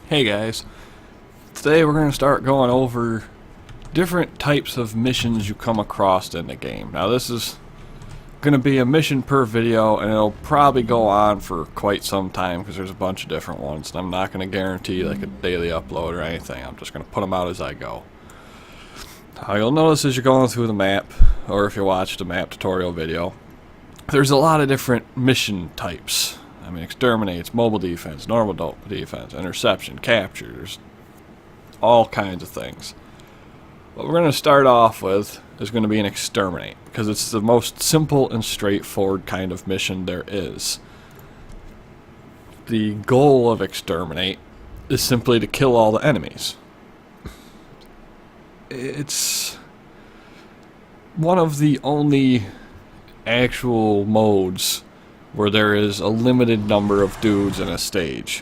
Hey guys, today we're going to start going over different types of missions you come across in the game. Now this is going to be a mission per video, and it'll probably go on for quite some time because there's a bunch of different ones, and I'm not going to guarantee like a daily upload or anything. I'm just going to put them out as I go. You'll notice as you're going through the map, or if you watch the map tutorial video, there's a lot of different mission types. I mean, exterminates, mobile defense, normal defense, interception, capture, there's all kinds of things. What we're going to start off with is going to be an exterminate, because it's the most simple and straightforward kind of mission there is. The goal of exterminate is simply to kill all the enemies. It's one of the only actual modes where there is a limited number of dudes in a stage.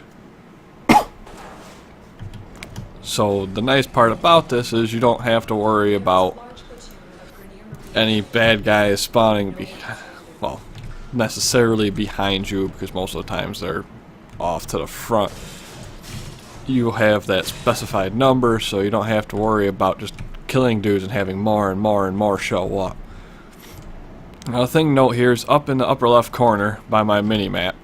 So the nice part about this is you don't have to worry about any bad guys spawning necessarily behind you, because most of the times they're off to the front. You have that specified number, so you don't have to worry about just killing dudes and having more and more and more show up. Now, the thing to note here is up in the upper left corner by my mini-map,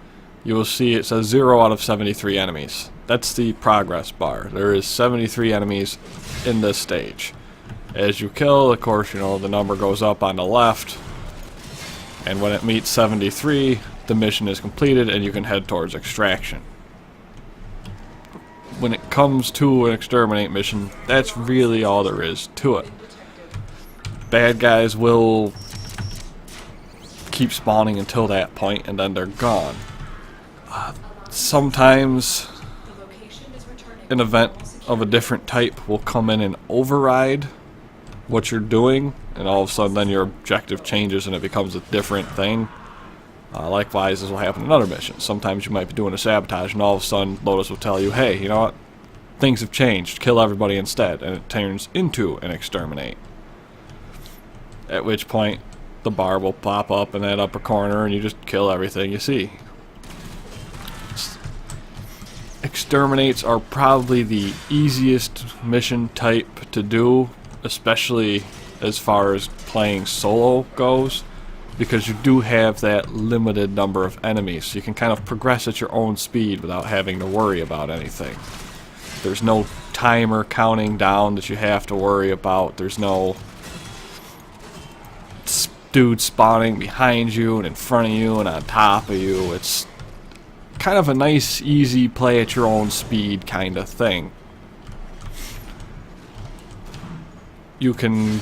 you will see it says 0 out of 73 enemies. That's the progress bar. There is 73 enemies in this stage. As you kill, of course, the number goes up on the left, and when it meets 73, the mission is completed and you can head towards extraction. When it comes to an exterminate mission, that's really all there is to it. Bad guys will keep spawning until that point, and then they're gone. Sometimes an event of a different type will come in and override what you're doing, and all of a sudden then your objective changes and it becomes a different thing. Likewise, this will happen in other missions. Sometimes you might be doing a sabotage and all of a sudden Lotus will tell you, hey, you know what, things have changed, kill everybody instead, and it turns into an exterminate. At which point the bar will pop up in that upper corner and you just kill everything you see. Exterminates are probably the easiest mission type to do, especially as far as playing solo goes, because you do have that limited number of enemies, so you can kind of progress at your own speed without having to worry about anything. There's no timer counting down that you have to worry about. There's no dude spawning behind you and in front of you and on top of you. It's kind of a nice, easy play at your own speed kind of thing. You can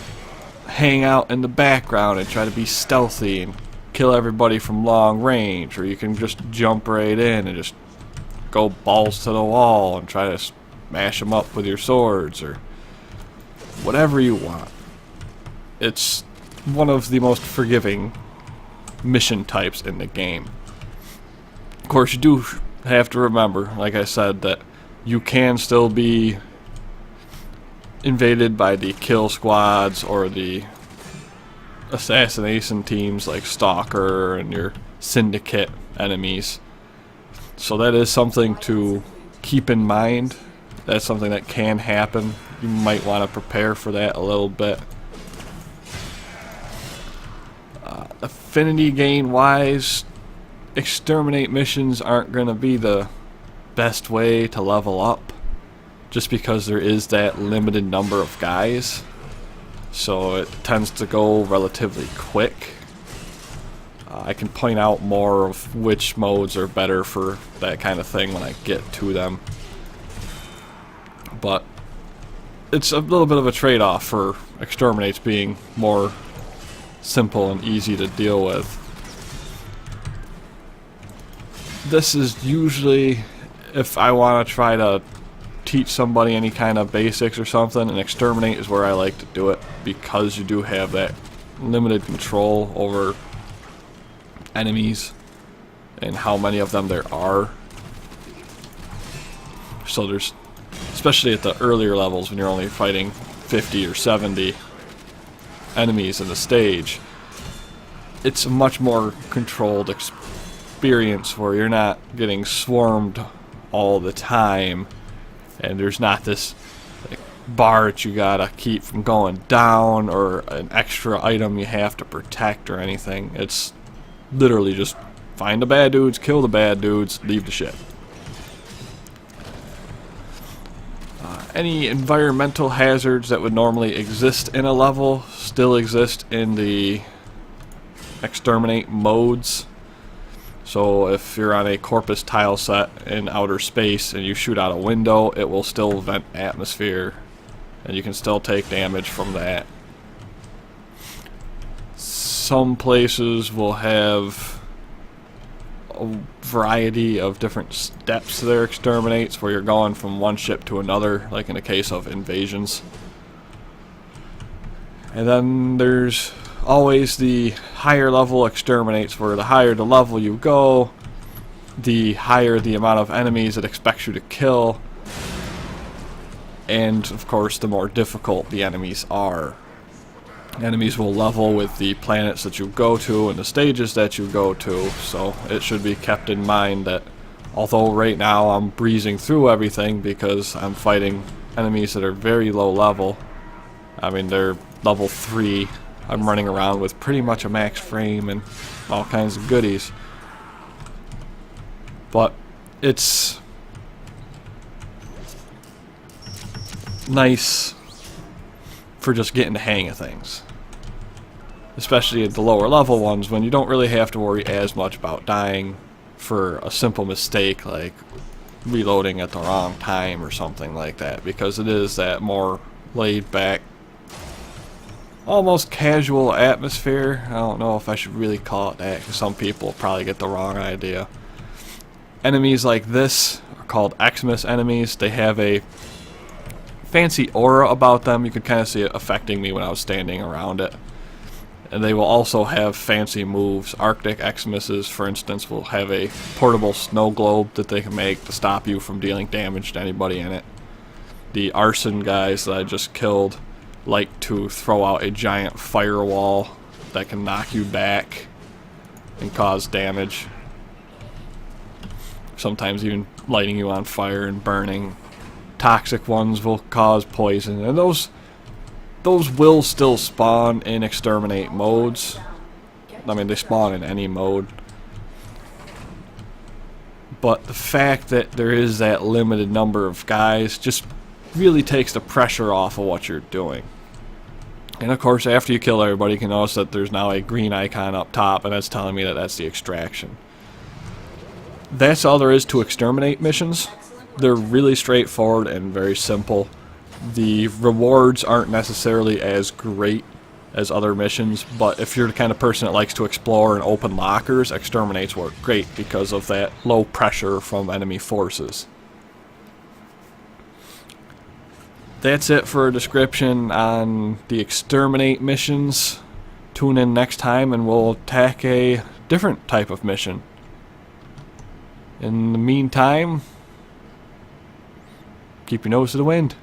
hang out in the background and try to be stealthy and kill everybody from long range, or you can just jump right in and just go balls to the wall and try to smash them up with your swords, or whatever you want. It's one of the most forgiving mission types in the game. Of course, you do have to remember, like I said, that you can still be invaded by the kill squads or the assassination teams like Stalker and your syndicate enemies. So that is something to keep in mind. That's something that can happen. You might want to prepare for that a little bit. Affinity gain wise, exterminate missions aren't going to be the best way to level up, just because there is that limited number of guys, so it tends to go relatively quick. I can point out more of which modes are better for that kind of thing when I get to them, but it's a little bit of a trade-off for exterminates being more simple and easy to deal with. This is usually, if I want to try to teach somebody any kind of basics or something, and exterminate is where I like to do it, because you do have that limited control over enemies and how many of them there are. So there's, especially at the earlier levels when you're only fighting 50 or 70 enemies in the stage, it's a much more controlled experience where you're not getting swarmed all the time And there's not this like, bar that you gotta keep from going down, or an extra item you have to protect or anything. It's literally just find the bad dudes, kill the bad dudes, leave the ship. Any environmental hazards that would normally exist in a level still exist in the Exterminate modes. So if you're on a corpus tile set in outer space and you shoot out a window, it will still vent atmosphere and you can still take damage from that. Some places will have a variety of different steps to their exterminates where you're going from one ship to another, like in the case of invasions. And then there's always the higher level exterminates, where the higher the level you go, the higher the amount of enemies it expects you to kill, and of course the more difficult the enemies are. Enemies will level with the planets that you go to and the stages that you go to, so it should be kept in mind that although right now I'm breezing through everything because I'm fighting enemies that are very low level, I mean they're level 3, I'm running around with pretty much a max frame and all kinds of goodies. But it's nice for just getting the hang of things. Especially at the lower level ones, when you don't really have to worry as much about dying for a simple mistake like reloading at the wrong time or something like that, because it is that more laid back, almost casual atmosphere. I don't know if I should really call it that, because some people probably get the wrong idea. Enemies like this are called Xmas enemies. They have a fancy aura about them. You could kind of see it affecting me when I was standing around it. And they will also have fancy moves. Arctic Xmas's, for instance, will have a portable snow globe that they can make to stop you from dealing damage to anybody in it. The arson guys that I just killed like to throw out a giant firewall that can knock you back and cause damage. Sometimes even lighting you on fire and burning. Toxic ones will cause poison, and those will still spawn in Exterminate modes. I mean, they spawn in any mode. But the fact that there is that limited number of guys just really takes the pressure off of what you're doing. And of course, after you kill everybody, you can notice that there's now a green icon up top, and that's telling me that that's the extraction. That's all there is to Exterminate missions. They're really straightforward and very simple. The rewards aren't necessarily as great as other missions, but if you're the kind of person that likes to explore and open lockers, Exterminates work great because of that low pressure from enemy forces. That's it for a description on the Exterminate missions. Tune in next time and we'll attack a different type of mission. In the meantime, keep your nose to the wind.